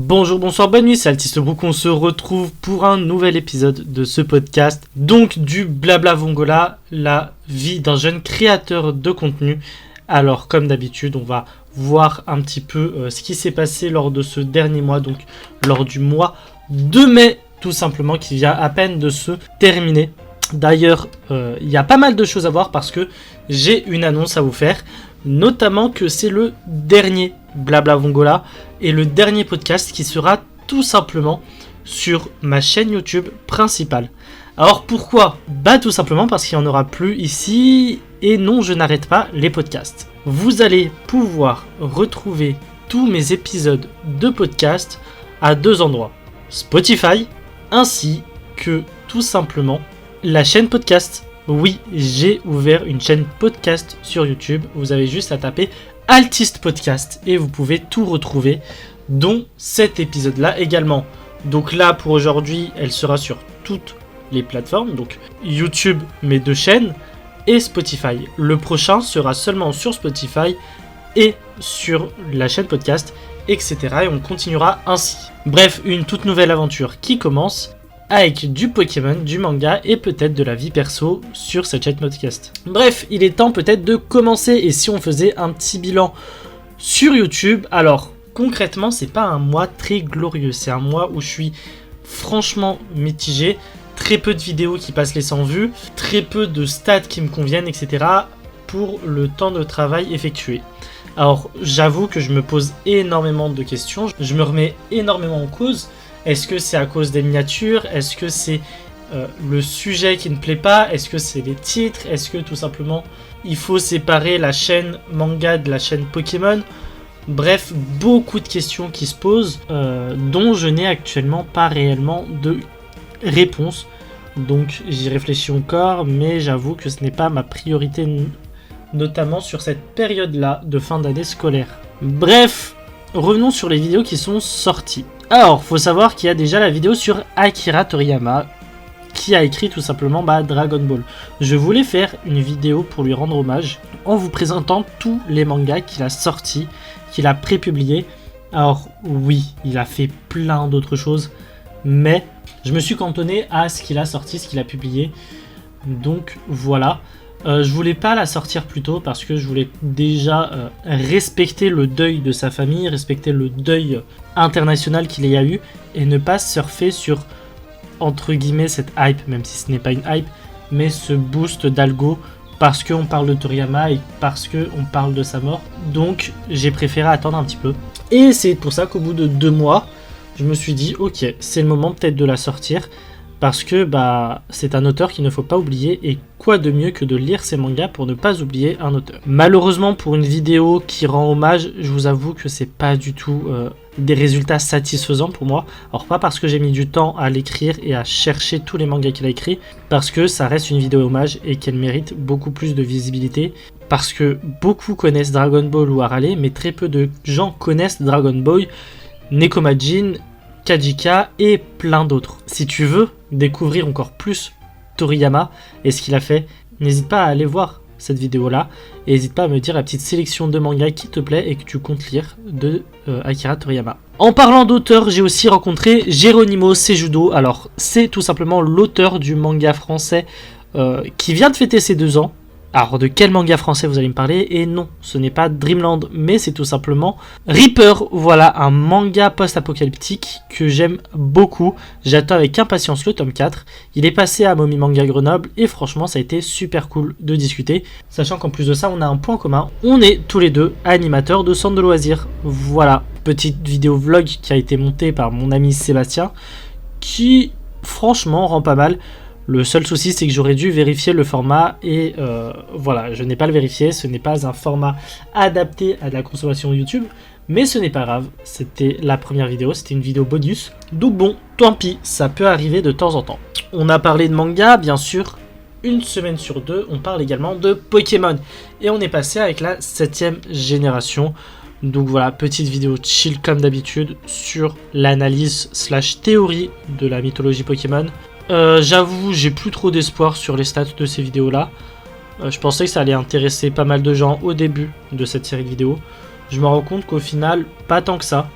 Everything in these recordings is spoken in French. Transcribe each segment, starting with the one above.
Bonjour, bonsoir, bonne nuit, c'est Altiste Brook, on se retrouve pour un nouvel épisode de ce podcast. Donc du Blabla Vongola, la vie d'un jeune créateur de contenu. Alors comme d'habitude, on va voir un petit peu ce qui s'est passé lors de ce dernier mois, donc lors du mois de mai tout simplement, qui vient à peine de se terminer. D'ailleurs, il y a pas mal de choses à voir parce que j'ai une annonce à vous faire, notamment que c'est le dernier Blabla Vongola et le dernier podcast qui sera tout simplement sur ma chaîne YouTube principale. Alors pourquoi ? Tout simplement parce qu'il n'y en aura plus ici, et non, je n'arrête pas les podcasts. Vous allez pouvoir retrouver tous mes épisodes de podcast à deux endroits, Spotify, ainsi que tout simplement la chaîne podcast. Oui, j'ai ouvert une chaîne podcast sur YouTube, vous avez juste à taper Altiste Podcast et vous pouvez tout retrouver, dont cet épisode-là également. Donc là, pour aujourd'hui, elle sera sur toutes les plateformes, donc YouTube, mes deux chaînes, et Spotify. Le prochain sera seulement sur Spotify et sur la chaîne podcast, etc. Et on continuera ainsi. Bref, une toute nouvelle aventure qui commence avec du Pokémon, du manga et peut-être de la vie perso sur cette chaîne podcast. Bref, il est temps peut-être de commencer, et si on faisait un petit bilan sur YouTube. Alors concrètement, c'est pas un mois très glorieux, c'est un mois où je suis franchement mitigé, très peu de vidéos qui passent les 100 vues, très peu de stats qui me conviennent, etc. pour le temps de travail effectué. Alors j'avoue que je me pose énormément de questions, je me remets énormément en cause. Est-ce que c'est à cause des miniatures ? Est-ce que c'est le sujet qui ne plaît pas ? Est-ce que c'est les titres ? Est-ce que tout simplement il faut séparer la chaîne manga de la chaîne Pokémon ? Bref, beaucoup de questions qui se posent dont je n'ai actuellement pas réellement de réponse. Donc j'y réfléchis encore, mais j'avoue que ce n'est pas ma priorité, notamment sur cette période-là de fin d'année scolaire. Bref, revenons sur les vidéos qui sont sorties. Alors, faut savoir qu'il y a déjà la vidéo sur Akira Toriyama, qui a écrit tout simplement Dragon Ball. Je voulais faire une vidéo pour lui rendre hommage, en vous présentant tous les mangas qu'il a sortis, qu'il a prépubliés. Alors oui, il a fait plein d'autres choses, mais je me suis cantonné à ce qu'il a sorti, ce qu'il a publié. Donc voilà. Je voulais pas la sortir plus tôt parce que je voulais déjà respecter le deuil de sa famille, respecter le deuil international qu'il y a eu, et ne pas surfer sur, entre guillemets, cette hype, même si ce n'est pas une hype, mais ce boost d'algo parce qu'on parle de Toriyama et parce qu'on parle de sa mort. Donc j'ai préféré attendre un petit peu. Et c'est pour ça qu'au bout de 2 mois, je me suis dit ok, c'est le moment peut-être de la sortir. Parce que c'est un auteur qu'il ne faut pas oublier, et quoi de mieux que de lire ses mangas pour ne pas oublier un auteur. Malheureusement, pour une vidéo qui rend hommage, je vous avoue que c'est pas du tout des résultats satisfaisants pour moi. Alors pas parce que j'ai mis du temps à l'écrire et à chercher tous les mangas qu'il a écrits, parce que ça reste une vidéo hommage et qu'elle mérite beaucoup plus de visibilité. Parce que beaucoup connaissent Dragon Ball ou Harale, mais très peu de gens connaissent Dragon Ball, Nekomajin, Kajika et plein d'autres. Si tu veux découvrir encore plus Toriyama et ce qu'il a fait, n'hésite pas à aller voir cette vidéo là, et n'hésite pas à me dire la petite sélection de mangas qui te plaît et que tu comptes lire de Akira Toriyama. En parlant d'auteur, j'ai aussi rencontré Geronimo Sejudo. Alors c'est tout simplement l'auteur du manga français qui vient de fêter ses 2 ans. Alors de quel manga français vous allez me parler ? Et non, ce n'est pas Dreamland, mais c'est tout simplement Reaper. Voilà, un manga post-apocalyptique que j'aime beaucoup. J'attends avec impatience le tome 4. Il est passé à Momi Manga Grenoble et franchement ça a été super cool de discuter. Sachant qu'en plus de ça, on a un point commun. On est tous les deux animateurs de centre de loisirs. Voilà, petite vidéo vlog qui a été montée par mon ami Sébastien, qui franchement rend pas mal. Le seul souci, c'est que j'aurais dû vérifier le format et voilà, je n'ai pas le vérifié. Ce n'est pas un format adapté à la consommation YouTube, mais ce n'est pas grave. C'était la première vidéo, c'était une vidéo bonus. Donc bon, tant pis, ça peut arriver de temps en temps. On a parlé de manga, bien sûr. Une semaine sur 2, on parle également de Pokémon. Et on est passé avec la 7ème génération. Donc voilà, petite vidéo chill comme d'habitude sur l'analyse / théorie de la mythologie Pokémon. J'avoue, j'ai plus trop d'espoir sur les stats de ces vidéos là. Je pensais que ça allait intéresser pas mal de gens au début de cette série de vidéos. Je me rends compte qu'au final, pas tant que ça.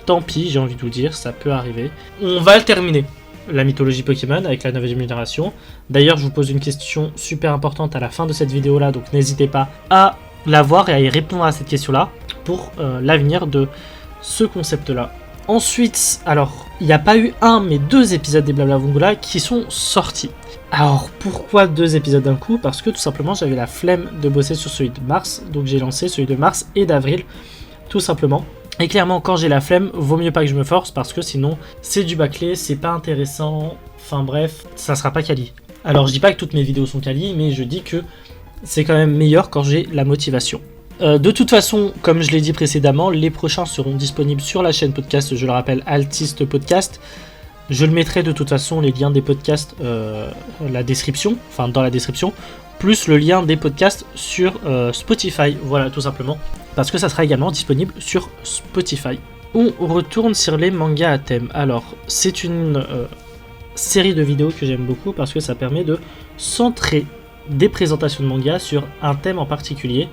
tant pis, j'ai envie de vous dire, ça peut arriver. On va le terminer, la mythologie Pokémon, avec la 9ème génération. D'ailleurs, je vous pose une question super importante à la fin de cette vidéo-là, donc n'hésitez pas à la voir et à y répondre à cette question-là pour l'avenir de ce concept-là. Ensuite, alors, il n'y a pas eu un, mais 2 épisodes des Blabla Vongola qui sont sortis. Alors, pourquoi 2 épisodes d'un coup? Parce que tout simplement, j'avais la flemme de bosser sur celui de mars, donc j'ai lancé celui de mars et d'avril, tout simplement. Et clairement, quand j'ai la flemme, vaut mieux pas que je me force, parce que sinon, c'est du bâclé, c'est pas intéressant, enfin bref, ça sera pas quali. Alors, je dis pas que toutes mes vidéos sont quali, mais je dis que c'est quand même meilleur quand j'ai la motivation. De toute façon, comme je l'ai dit précédemment, les prochains seront disponibles sur la chaîne podcast, je le rappelle, Altiste Podcast. Je le mettrai de toute façon, les liens des podcasts, la description, enfin dans la description, plus le lien des podcasts sur Spotify, voilà tout simplement, parce que ça sera également disponible sur Spotify. On retourne sur les mangas à thème. Alors, c'est une série de vidéos que j'aime beaucoup parce que ça permet de centrer des présentations de mangas sur un thème en particulier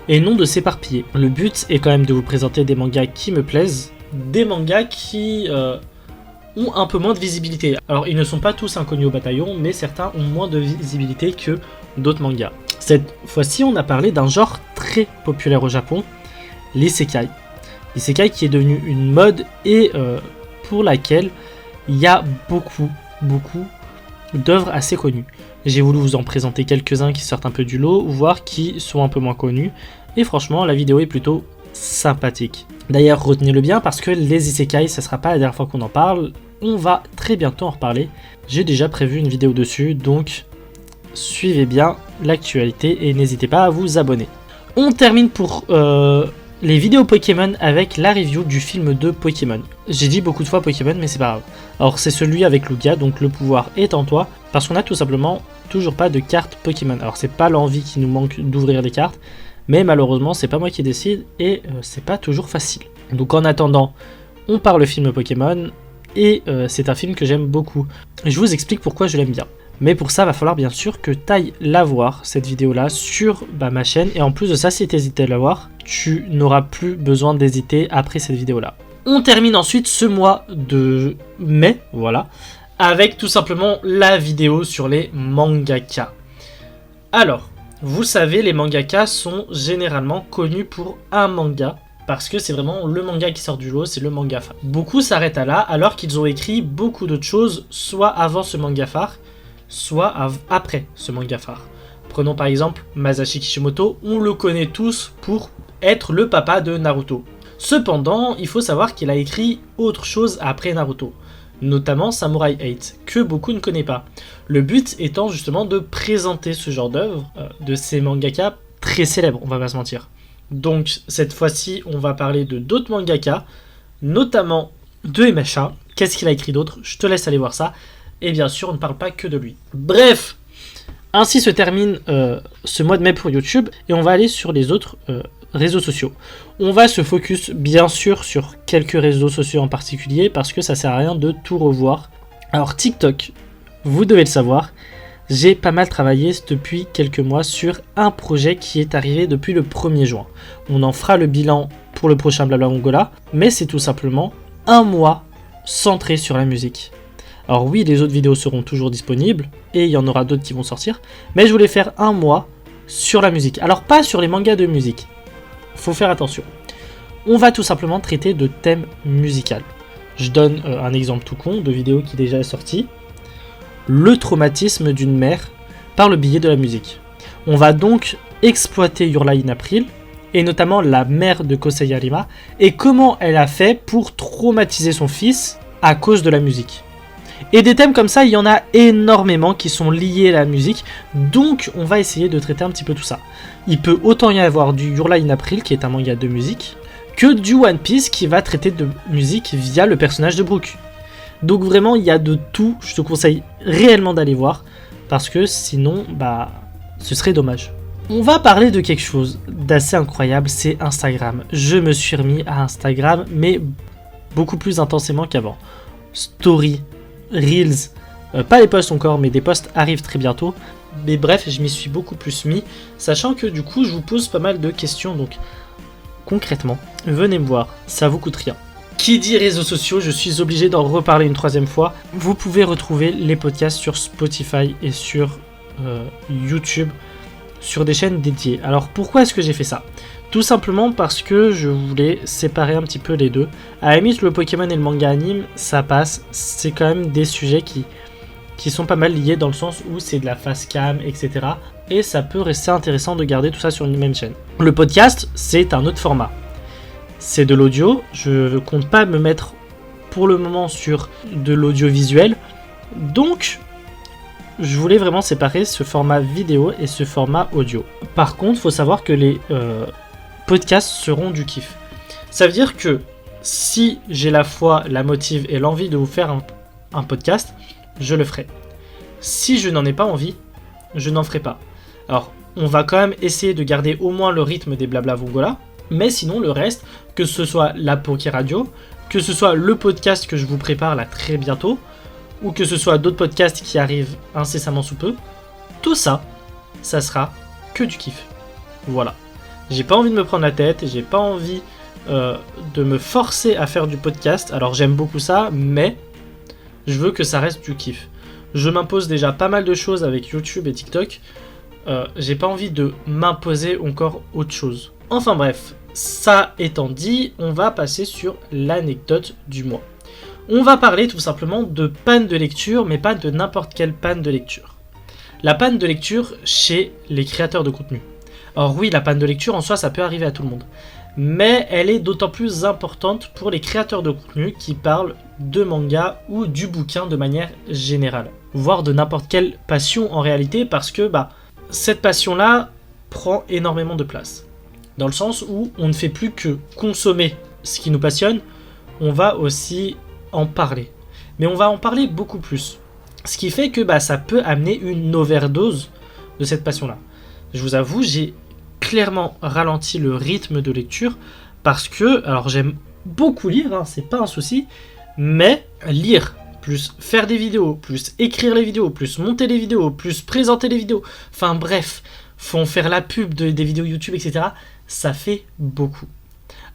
et non de s'éparpiller. Le but est quand même de vous présenter des mangas qui me plaisent, des mangas qui ont un peu moins de visibilité. Alors ils ne sont pas tous inconnus au bataillon, mais certains ont moins de visibilité que d'autres mangas. Cette fois-ci, on a parlé d'un genre très populaire au Japon, l'isekai. L'isekai qui est devenu une mode et pour laquelle il y a beaucoup d'œuvres assez connues. J'ai voulu vous en présenter quelques-uns qui sortent un peu du lot, voire qui sont un peu moins connus. Et franchement, la vidéo est plutôt sympathique. D'ailleurs, retenez-le bien parce que les isekai, ça sera pas la dernière fois qu'on en parle. On va très bientôt en reparler. J'ai déjà prévu une vidéo dessus, donc suivez bien l'actualité et n'hésitez pas à vous abonner. On termine pour les vidéos Pokémon avec la review du film de Pokémon. J'ai dit beaucoup de fois Pokémon, mais c'est pas grave. Alors c'est celui avec Lugia, donc le pouvoir est en toi, parce qu'on a tout simplement toujours pas de carte Pokémon. Alors c'est pas l'envie qui nous manque d'ouvrir des cartes, mais malheureusement c'est pas moi qui décide et c'est pas toujours facile. Donc en attendant, on part le film Pokémon et c'est un film que j'aime beaucoup. Je vous explique pourquoi je l'aime bien. Mais pour ça, va falloir bien sûr que tu ailles la voir, cette vidéo-là, sur ma chaîne. Et en plus de ça, si tu hésites à la voir, tu n'auras plus besoin d'hésiter après cette vidéo-là. On termine ensuite ce mois de mai, voilà, avec tout simplement la vidéo sur les mangaka. Alors, vous savez, les mangaka sont généralement connus pour un manga, parce que c'est vraiment le manga qui sort du lot, c'est le manga phare. Beaucoup s'arrêtent à là, alors qu'ils ont écrit beaucoup d'autres choses, soit avant ce manga phare, soit après ce manga phare. Prenons par exemple Masashi Kishimoto, on le connaît tous pour être le papa de Naruto. Cependant, il faut savoir qu'il a écrit autre chose après Naruto, notamment Samurai 8, que beaucoup ne connaissent pas. Le but étant justement de présenter ce genre d'œuvre de ces mangaka très célèbres, on va pas se mentir. Donc cette fois-ci, on va parler de d'autres mangaka, notamment de MHA. Qu'est-ce qu'il a écrit d'autre? Je te laisse aller voir ça. Et bien sûr, on ne parle pas que de lui. Bref, ainsi se termine ce mois de mai pour YouTube. Et on va aller sur les autres réseaux sociaux. On va se focus bien sûr sur quelques réseaux sociaux en particulier parce que ça sert à rien de tout revoir. Alors TikTok, vous devez le savoir, j'ai pas mal travaillé depuis quelques mois sur un projet qui est arrivé depuis le 1er juin. On en fera le bilan pour le prochain Blabla Vongola, mais c'est tout simplement un mois centré sur la musique. Alors oui, les autres vidéos seront toujours disponibles, et il y en aura d'autres qui vont sortir, mais je voulais faire un mois sur la musique. Alors pas sur les mangas de musique, faut faire attention. On va tout simplement traiter de thèmes musicaux. Je donne un exemple tout con de vidéo qui est déjà sortie. Le traumatisme d'une mère par le biais de la musique. On va donc exploiter Your Lie in April, et notamment la mère de Kosei Arima, et comment elle a fait pour traumatiser son fils à cause de la musique. Et des thèmes comme ça, il y en a énormément qui sont liés à la musique, donc on va essayer de traiter un petit peu tout ça. Il peut autant y avoir du Your Lie in April, qui est un manga de musique, que du One Piece qui va traiter de musique via le personnage de Brook. Donc vraiment, il y a de tout, je te conseille réellement d'aller voir, parce que sinon, ce serait dommage. On va parler de quelque chose d'assez incroyable, c'est Instagram. Je me suis remis à Instagram, mais beaucoup plus intensément qu'avant. Story, Reels, pas les posts encore, mais des posts arrivent très bientôt. Mais bref, je m'y suis beaucoup plus mis, sachant que du coup, je vous pose pas mal de questions. Donc, concrètement, venez me voir, ça vous coûte rien. Qui dit réseaux sociaux, je suis obligé d'en reparler une troisième fois. Vous pouvez retrouver les podcasts sur Spotify et sur YouTube, sur des chaînes dédiées. Alors pourquoi est-ce que j'ai fait ça ? Tout simplement parce que je voulais séparer un petit peu les deux. À la limite, le Pokémon et le manga anime, ça passe. C'est quand même des sujets qui sont pas mal liés dans le sens où c'est de la face cam, etc. Et ça peut rester intéressant de garder tout ça sur une même chaîne. Le podcast, c'est un autre format. C'est de l'audio. Je compte pas me mettre pour le moment sur de l'audiovisuel. Donc, je voulais vraiment séparer ce format vidéo et ce format audio. Par contre, il faut savoir que les podcasts seront du kiff. Ça veut dire que si j'ai la foi, la motive et l'envie de vous faire un podcast, je le ferai. Si je n'en ai pas envie, je n'en ferai pas. Alors, on va quand même essayer de garder au moins le rythme des Blabla Vongola, mais sinon le reste, que ce soit la Poké Radio, que ce soit le podcast que je vous prépare là très bientôt, ou que ce soit d'autres podcasts qui arrivent incessamment sous peu, tout ça, ça sera que du kiff. Voilà. J'ai pas envie de me prendre la tête, j'ai pas envie de me forcer à faire du podcast. Alors j'aime beaucoup ça, mais je veux que ça reste du kiff. Je m'impose déjà pas mal de choses avec YouTube et TikTok. J'ai pas envie de m'imposer encore autre chose. Enfin bref, ça étant dit, on va passer sur l'anecdote du mois. On va parler tout simplement de panne de lecture, mais pas de n'importe quelle panne de lecture. La panne de lecture chez les créateurs de contenu. Alors oui, la panne de lecture en soi, ça peut arriver à tout le monde. Mais elle est d'autant plus importante pour les créateurs de contenu qui parlent de manga ou du bouquin de manière générale. Voire de n'importe quelle passion en réalité, parce que cette passion-là prend énormément de place. Dans le sens où on ne fait plus que consommer ce qui nous passionne, on va aussi en parler. Mais on va en parler beaucoup plus. Ce qui fait que ça peut amener une overdose de cette passion-là. Je vous avoue, j'ai clairement ralenti le rythme de lecture parce que, alors j'aime beaucoup lire, c'est pas un souci, mais lire, plus faire des vidéos, plus écrire les vidéos, plus monter les vidéos, plus présenter les vidéos, enfin bref, faut faire la pub des vidéos YouTube, etc. Ça fait beaucoup.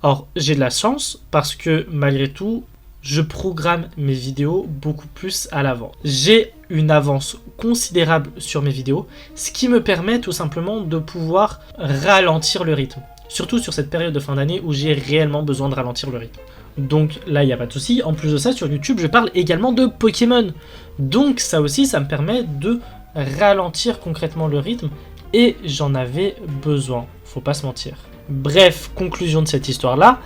Or, j'ai de la chance parce que malgré tout, je programme mes vidéos beaucoup plus à l'avant. J'ai une avance considérable sur mes vidéos, ce qui me permet tout simplement de pouvoir ralentir le rythme. Surtout sur cette période de fin d'année où j'ai réellement besoin de ralentir le rythme. Donc là, il n'y a pas de souci. En plus de ça, sur YouTube, je parle également de Pokémon. Donc ça aussi, ça me permet de ralentir concrètement le rythme. Et j'en avais besoin, faut pas se mentir. Bref, conclusion de cette histoire-là,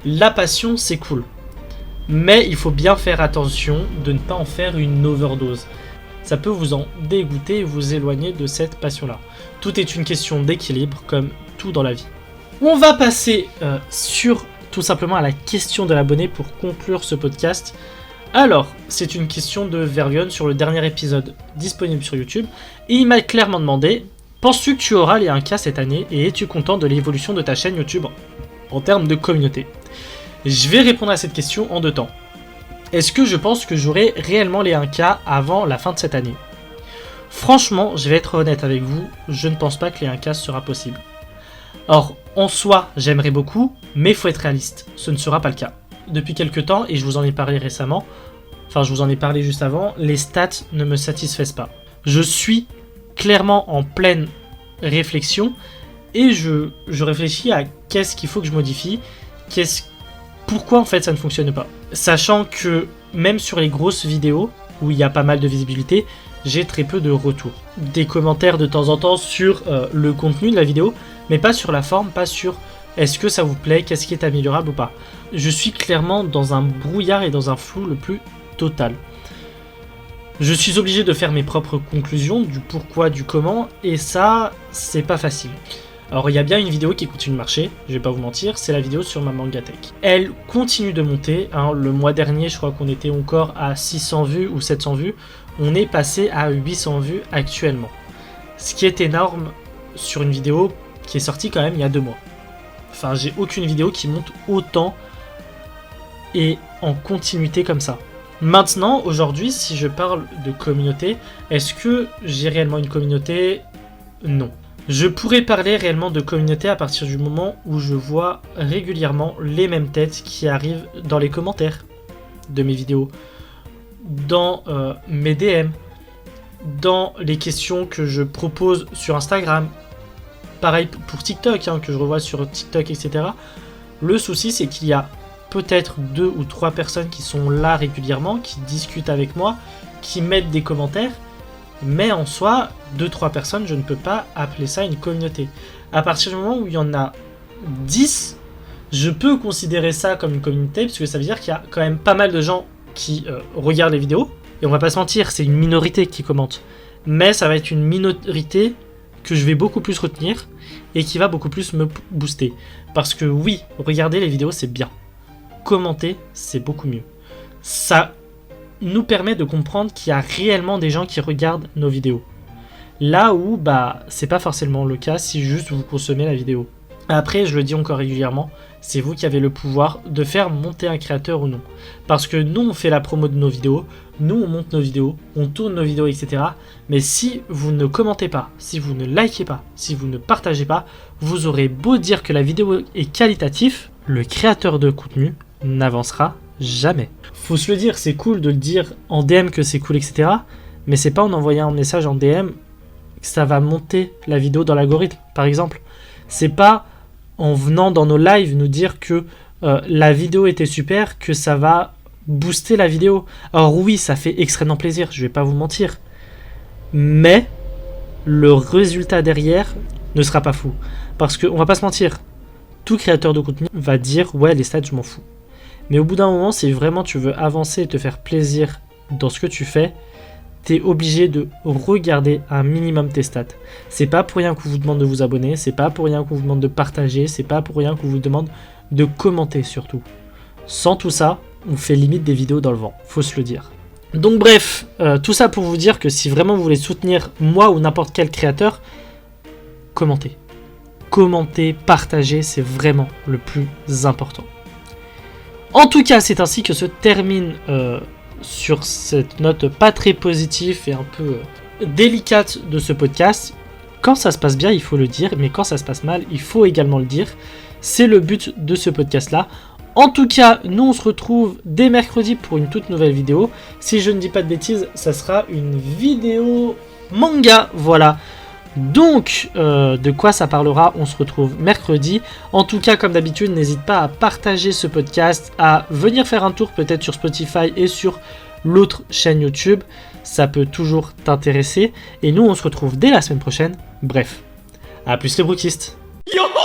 la passion, c'est cool. Mais il faut bien faire attention de ne pas en faire une overdose. Ça peut vous en dégoûter et vous éloigner de cette passion-là. Tout est une question d'équilibre, comme tout dans la vie. On va passer sur tout simplement à la question de l'abonné pour conclure ce podcast. Alors, c'est une question de Verlion sur le dernier épisode disponible sur YouTube. Et il m'a clairement demandé: penses-tu que tu auras les 1K cette année et es-tu content de l'évolution de ta chaîne YouTube en termes de communauté? Je vais répondre à cette question en deux temps. Est-ce que je pense que j'aurai réellement les 1K avant la fin de cette année? Franchement, je vais être honnête avec vous, je ne pense pas que les 1K sera possible. Or, en soi, j'aimerais beaucoup, mais il faut être réaliste, ce ne sera pas le cas. Depuis quelques temps, et je vous en ai parlé récemment, enfin je vous en ai parlé juste avant, les stats ne me satisfaisent pas. Je suis clairement en pleine réflexion, et je réfléchis à qu'est-ce qu'il faut que je modifie, pourquoi en fait ça ne fonctionne pas. Sachant que même sur les grosses vidéos, où il y a pas mal de visibilité, j'ai très peu de retours. Des commentaires de temps en temps sur le contenu de la vidéo, mais pas sur la forme, pas sur est-ce que ça vous plaît, qu'est-ce qui est améliorable ou pas. Je suis clairement dans un brouillard et dans un flou le plus total. Je suis obligé de faire mes propres conclusions du pourquoi, du comment, et ça, c'est pas facile. Alors il y a bien une vidéo qui continue de marcher, je vais pas vous mentir, c'est la vidéo sur ma Mangatech. Elle continue de monter, le mois dernier je crois qu'on était encore à 600 vues ou 700 vues, on est passé à 800 vues actuellement. Ce qui est énorme sur une vidéo qui est sortie quand même il y a 2 mois. Enfin j'ai aucune vidéo qui monte autant et en continuité comme ça. Maintenant, aujourd'hui, si je parle de communauté, est-ce que j'ai réellement une communauté? Non. Je pourrais parler réellement de communauté à partir du moment où je vois régulièrement les mêmes têtes qui arrivent dans les commentaires de mes vidéos, dans mes DM, dans les questions que je propose sur Instagram. Pareil pour TikTok, que je revois sur TikTok, etc. Le souci, c'est qu'il y a peut-être 2 ou 3 personnes qui sont là régulièrement, qui discutent avec moi, qui mettent des commentaires. Mais en soi, 2-3 personnes, je ne peux pas appeler ça une communauté. À partir du moment où il y en a 10, je peux considérer ça comme une communauté, parce que ça veut dire qu'il y a quand même pas mal de gens qui regardent les vidéos. Et on va pas se mentir, c'est une minorité qui commente. Mais ça va être une minorité que je vais beaucoup plus retenir et qui va beaucoup plus me booster. Parce que oui, regarder les vidéos, c'est bien. Commenter, c'est beaucoup mieux. Ça nous permet de comprendre qu'il y a réellement des gens qui regardent nos vidéos. Là où, c'est pas forcément le cas si juste vous consommez la vidéo. Après, je le dis encore régulièrement, c'est vous qui avez le pouvoir de faire monter un créateur ou non. Parce que nous, on fait la promo de nos vidéos, nous, on monte nos vidéos, on tourne nos vidéos, etc. Mais si vous ne commentez pas, si vous ne likez pas, si vous ne partagez pas, vous aurez beau dire que la vidéo est qualitative, le créateur de contenu n'avancera jamais. Faut se le dire, c'est cool de le dire en DM que c'est cool, etc. Mais c'est pas en envoyant un message en DM que ça va monter la vidéo dans l'algorithme, par exemple. C'est pas en venant dans nos lives nous dire que la vidéo était super que ça va booster la vidéo. Alors oui, ça fait extrêmement plaisir, je vais pas vous mentir. Mais le résultat derrière ne sera pas fou. Parce qu'on va pas se mentir, tout créateur de contenu va dire « ouais, les stats, je m'en fous ». Mais au bout d'un moment, si vraiment tu veux avancer et te faire plaisir dans ce que tu fais, t'es obligé de regarder un minimum tes stats. C'est pas pour rien qu'on vous demande de vous abonner, c'est pas pour rien qu'on vous demande de partager, c'est pas pour rien qu'on vous demande de commenter surtout. Sans tout ça, on fait limite des vidéos dans le vent, faut se le dire. Donc bref, tout ça pour vous dire que si vraiment vous voulez soutenir moi ou n'importe quel créateur, commentez. Commentez, partagez, c'est vraiment le plus important. En tout cas, c'est ainsi que se termine sur cette note pas très positive et un peu délicate de ce podcast. Quand ça se passe bien, il faut le dire, mais quand ça se passe mal, il faut également le dire. C'est le but de ce podcast-là. En tout cas, nous on se retrouve dès mercredi pour une toute nouvelle vidéo. Si je ne dis pas de bêtises, ça sera une vidéo manga, voilà. Donc, de quoi ça parlera, on se retrouve mercredi. En tout cas, comme d'habitude, n'hésite pas à partager ce podcast, à venir faire un tour peut-être sur Spotify et sur l'autre chaîne YouTube. Ça peut toujours t'intéresser. Et nous, on se retrouve dès la semaine prochaine. Bref, à plus les brookistes. Yo!